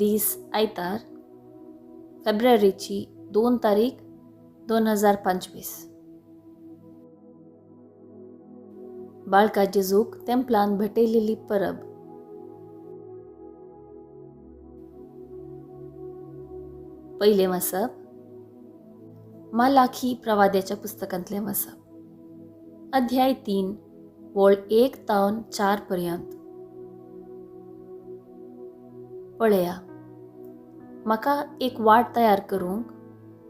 दीस आयतार, फेब्रुवारीची 2 तारीख 2025. बाळका जेजूक तेंपलान भेटयलेली परब. पहिले वचप मालाखी प्रवाद्याच्या पुस्तकांतले वचप. अध्याय 3 वळ 1 तावन 4 पर्यंत. पळया, म्हाका एक वाट तयार करूंक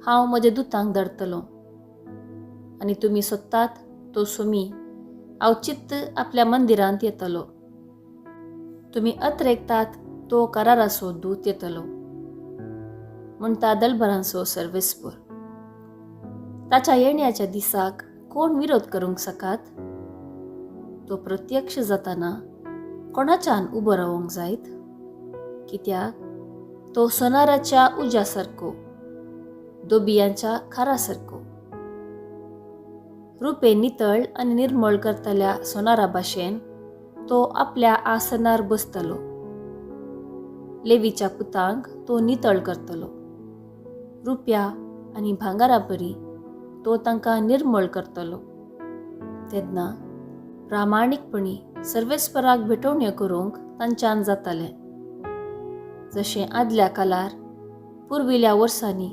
हांव म्हज्या दुतांक धाडटलों, आनी तुमी सोदतात तो सोमी हांव चित्त आपल्या मंदिरांत येतलो. तुमी अत्रेकतात तो काराराचो दूत येतलो, म्हणटा दलबरांचो सर्वेस्पर. ताच्या येण्याच्या दिसाक कोण विरोध करूंक सकात? तो प्रत्यक्ष जाताना कोणाच्यान उबो रावंक जायत? कित्याक तो सोनाराच्या उज्या सारको, दोबियांच्या खारा सारको. रुपे नितळ आनी निर्मळ करतल्या सोनारा भाशेन तो आपल्या आसनार बसतलो. लेवीच्या पुतांक तो नितळ करतलो. रुप्या आनी भांगारा परी तो तांकां निर्मळ करतलो. तेन्ना प्रामाणीकपणी सर्वेस्पराक भेटवण्यो करूंक तांच्यान जातालें. जशें आदल्या काळार पुर्विल्या वर्सांनी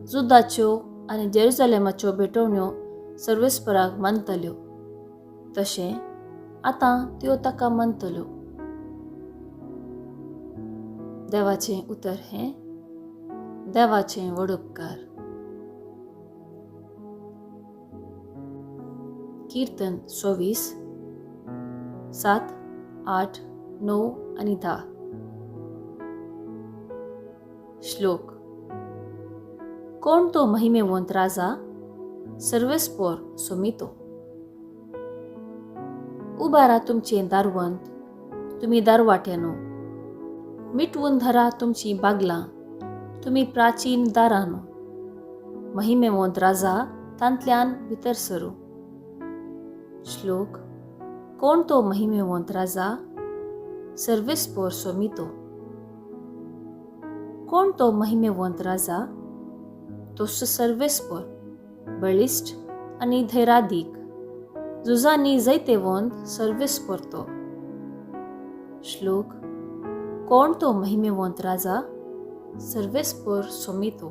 जुदाच्यो आनी जेरुसलेमाच्यो भेटवण्यो सर्वेस्पराक मानतल्यो, तशें आतां त्यो ताका मानतल्यो. देवाचें उतर हें. देवाचें व्हड उपकार. कीर्तन 24, 7, 8, 9 आनी 10. श्लोक. कोण तो महिमेवंत राजा? सर्वेस्पर सोमितो. उबारा तुमचें दारवंत, तुमी दारवाट्यानो. मिटवून धरा तुमची बागलां, तुमी प्राचीन दारांनो. महिमेवंत राजा तांतल्यान भितर सरू. श्लोक. कोण तो महिमेवंत राजा? सर्वेस्पर सोमितो. कोण तो महिमेवंत राजा? तो सर्वेस्पर, बळिश्ट आनी धैर्यादीक, झुजांनी जैतेवंत सर्वेस्पर तो. श्लोक. कोण तो महिमेवंत राजा? सर्वेस्पर सोमितो.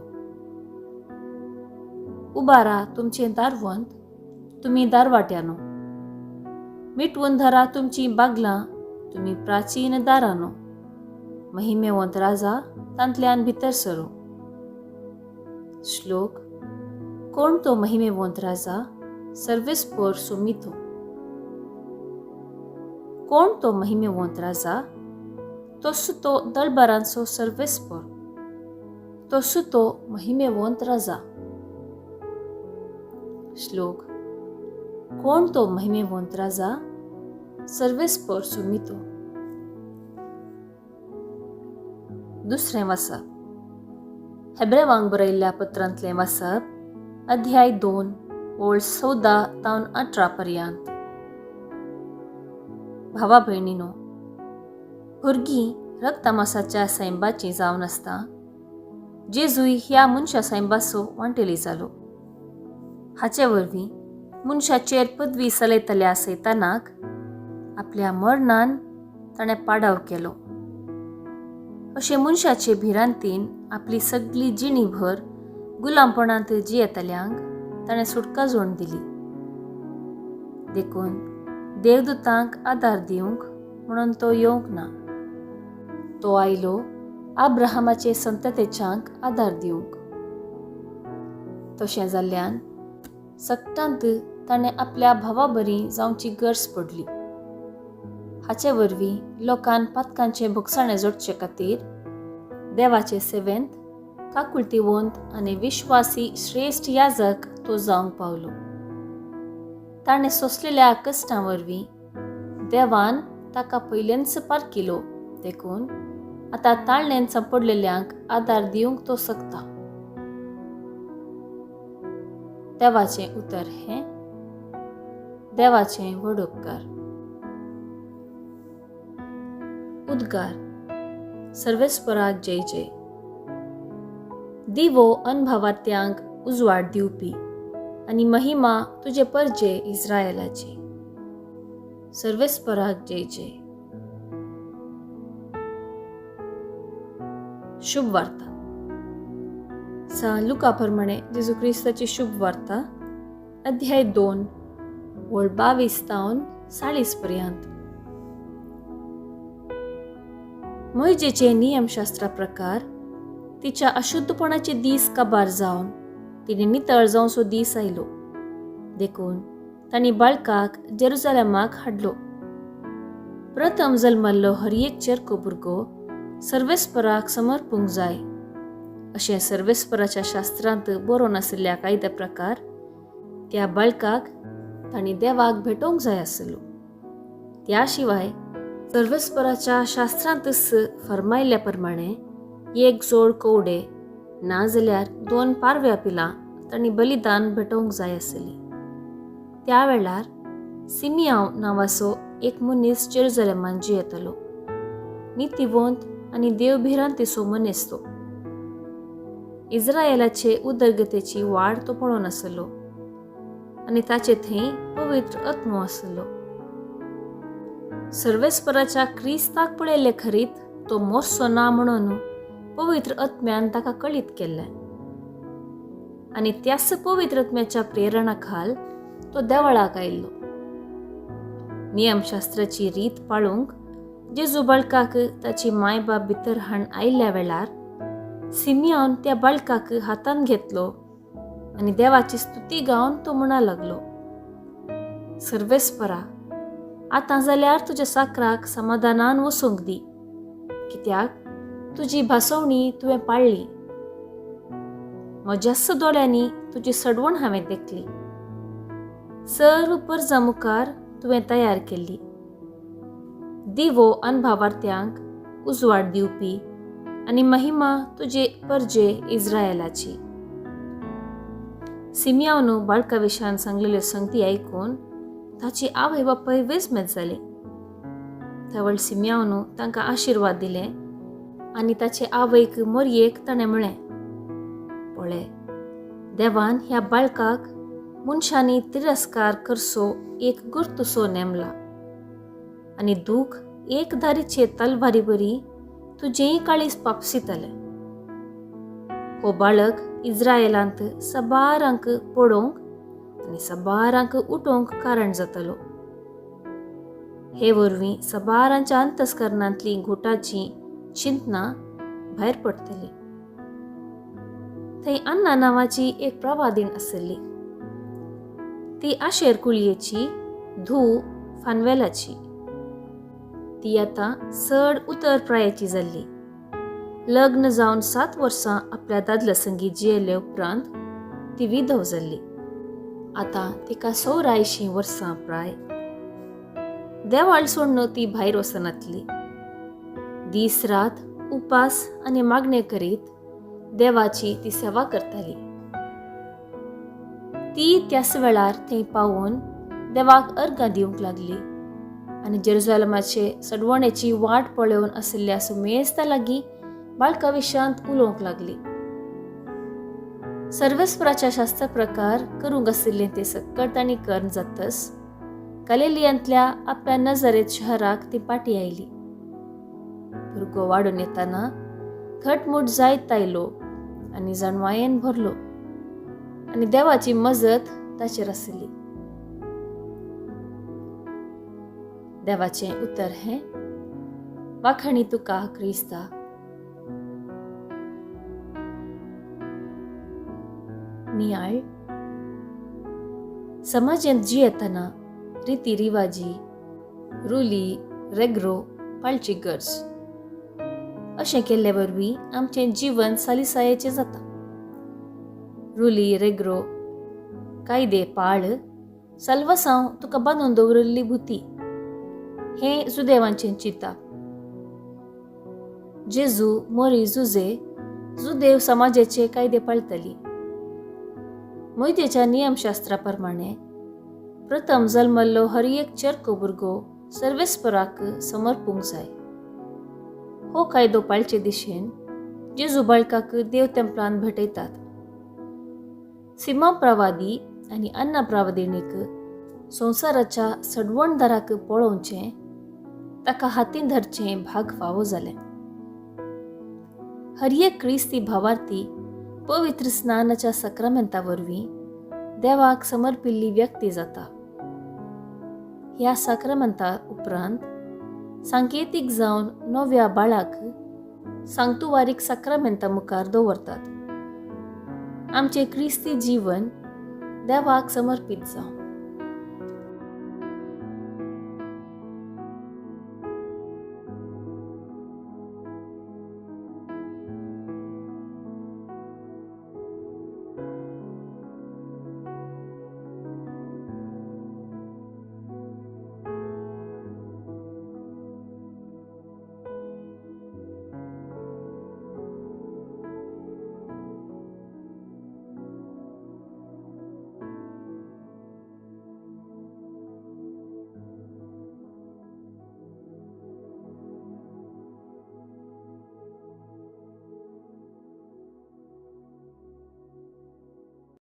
उबारा तुमचें दारवंत, तुमी दारवाट्यानो. मिटवून धरा तुमची बागलां, तुमी प्राचीन दारांनो. महिमेवंत राजा तांतल्यान भितर सरू. श्लोक. कोण तो महिमेवंत राजा? सर्वेस्पर सोमितो. कोण तो महिमेवंत राजा? तोच तो दलबरांचो सर्वेस्पर. तोच तो महिमेवंत राजा. श्लोक. कोण तो महिमेवंत राजा? सर्वेस्पर सोमितो. दुसरें वचप. हेब्रेवांक बरयल्ल्या पत्रांतलें वचप. अध्याय 2 वळ 14 तावन 18 पर्यंत. भावा भयणीनो, भुरगीं रक्तमासाच्या सैंबाची जावन आसता. जेजूय ह्या मनशा सैंबाचो वांटेली जालो. हाचे वरवीं मनशाचेर पदवी चलयतल्या सैतानाक आपल्या मरणान ताणें पाडाव केलो. अशे मनशाचे भिरांतीन आपली सगळी जिणीभर गुलामपणांत जियेतल्यांक ताणें सुटका जोडून दिली. देखून देवदूतांक आदार दिवंक म्हणून तो येवंक ना. तो आयलो आब्राहामाचे संततेच्यांक आदार दिवंक. तशें जाल्ल्यान सक्तांत ताणें आपल्या भावा बरी जावची गरज पडली. हाचे वरवीं लोकांन पातकांचे भोगसाणे जोडचे खातीर देवाचे सेवेंत काकुळतिवंत आनी विश्वासी श्रेश्ठ याजक तो जावंक पावलो. ताणें सोंसलेल्या कश्टां वरवीं देवान ताका पयलेंच पारकिलो. देखून आतां ताळणेन संपडलेल्यांक आदार दिवंक तो सकता. देवाचें उतर हें. देवाचें व्हड उपकार. उद्गार. सर्वेस्पराक जय जय. दिवो अनभावात्यांक उजवाड दिवपी आणि महिमा तुझे परजे इस्रायलाची. सर्वेस्पराक जय जय. शुभ वार्ता. लुका प्रमाणे जेजू ख्रिस्ताची शुभ वार्ता अध्याय 2 वळ 22 तावन 40 पर्यंत. मोइजेचे नियमशास्त्रा प्रकार तिच्या अशुद्धपणाचे दीस काबार जावन तिने नितळ जावचो दीस आयलो. देखून तांणी बाळकाक जेरुजालेमाक हाडलो. प्रथम जल्मल्लो हर एक चेरको भुरगो सर्वेस्पराक समर्पूंक जाय अशें सर्वेस्पराच्या शास्त्रांत बरोवन आशिल्ल्या कायद्या प्रकार त्या बाळकाक तांणी देवाक भेटोवंक जाय आसलो. त्या शिवाय सर्वेस्पराच्या शास्त्रांतच फरमायल्ल्या प्रमाणे एक जोड कोवडे नाजाल्यार 2 पारव्या पिलां तांणी बलिदान भेटोवंक जाय आसली. त्या वेळार सिमियांव नांवाचो एक मनीस जेरुजालेमान जियेतालो. नितीवंत आनी देवभिरांतीचो मनीस तो. इस्रायेलाचे उदरगतेची वाड तो पळोवन आसलो आनी ताचे थंय पवित्र आत्मो आसलो. सर्वेस्पराच्या क्रिस्ताक पळयले खरीत तो मोरचो ना म्हणून पवित्र आत्म्यान ताका कळीत केल्लें आनी त्याच पवित्र आत्म्याच्या प्रेरणा खाल तो देवळाक आयिल्लो. नियमशास्त्राची रीत पाळूंक जेजू बाळकाक ताची माय बाप भितर हाड आयिल्ल्या वेळार सिमियोन त्या बाळकाक हातान घेतलो आनी देवाची स्तुती गावन तो म्हणा लागलो, सर्वेस्परा, आतां जाल्यार तुज्या साकराक समाधानान वसूंक दी, कित्याक तुजी भासवणी तुवें पाळ्ळी. म्हज्याच दोळ्यांनी तुजी सडवण हांवें देखली. सर्व परजा मुखार तुवें तयार केल्ली. दिवो अनभावार्थ्यांक उजवाड दिवपी आनी महिमा तुजे परजे इस्रायलाची. सिमियोन बाळका विशयान सांगलेल्यो संगती आयकून ताची आवय बापाय वेचमेत जाली. त्यावेळ सिमियोन तांकां आशिर्वाद दिले आनी ताचे आवयक मोरयेक ताणें म्हळें, पळय, देवान ह्या बाळकाक मनशांनी तिरस्कार करचो एक गुर्तुसो नेमला आनी दूख एक धारीचे तलवारी बरी तुजेय काळीज पापसितले. हो बाळक इस्रायेलांत सबारांक पडोवंक आनी सबारांक उठोवंक कारण जातलो. हे वरवीं सबारांच्या अंतस्करणांतली घुटाची चिंतना भायर पडटली. थंय अन्ना नांवाची एक प्रवादीण आसली. ती आशेर कुळयेची धूव फानवेलाची. ती आतां चड उतर प्रायाची जाल्ली. लग्न जावन 7 वर्सां आपल्या दादल्या संगी जियेले उपरांत ती विधव जाल्ली. आतां तिका 84 वर्सां प्राय. देवाळ सोडून ती भायर वचनातली. दीस रात उपास आनी मागणे करीत देवाची ती सेवा करताली. ती त्याच वेळार थंय पावून देवाक अर्घां दिवंक लागली आनी जेरुजालेमाचे सडवणेची वाट पळोवन आशिल्ल्या सुमेस्ता लागीं बाळका विशयांत उलोवंक लागली. सर्वेस्पराच्या शास्त्र प्रकार करूंक आशिल्लें ते सक्कळ तांणी कर्ण जातस गलिलियांतल्या आपल्या नजरेत शहराक ती पाटी आयली. भुरगो वाडून येताना घटमूट जायत आयलो आनी जणवायेन भरलो आनी देवाची मजत ताचेर आसली. देवाचें उतर हें, वाखणी तुका क्रिस्ता. नियाळ. समाजांत जियेतना रिती रिवाजी, रुली, रेग्रो पाळची गरज. अशें केल्ले वरवीं आमचें जीवन सालिसायेचें जाता. रुली, रेग्रो, कायदे पाळ, सल्वसांव तुका बांदून दवरिल्ली भुती, हें जुदेवांचें चिंता. जेजू मोरी जुजे जुदेव समाजाचे कायदे पाळटली. मोइदेच्या नियमशास्त्रा प्रमाणे प्रथम जल्मल्लो हर एक चेरको भुरगो सर्वेस्पराक समर्पूंक जाय. हो कायदो पाळचे दिशेन जेजू बाळकाक देव तेंपलान भेटयतात. सिमाप्रवादी आनी अन्नप्रवादिणीक संवसाराच्या सडवणदाराक पळोवचें, ताका हातीन धरचें भाग फावो जालें. हर एक क्रिस्ती भावार्थी पवित्र स्नानाच्या सक्रामेंता वरवीं देवाक समर्पिल्ली व्यक्ती जाता. ह्या सक्रामेंता उपरांत सांकेतीक जावन नव्या बाळाक सांक्तुवारीक सक्रामेंता मुखार दवरतात. आमचें क्रिस्ती जीवन देवाक समर्पीत जावं.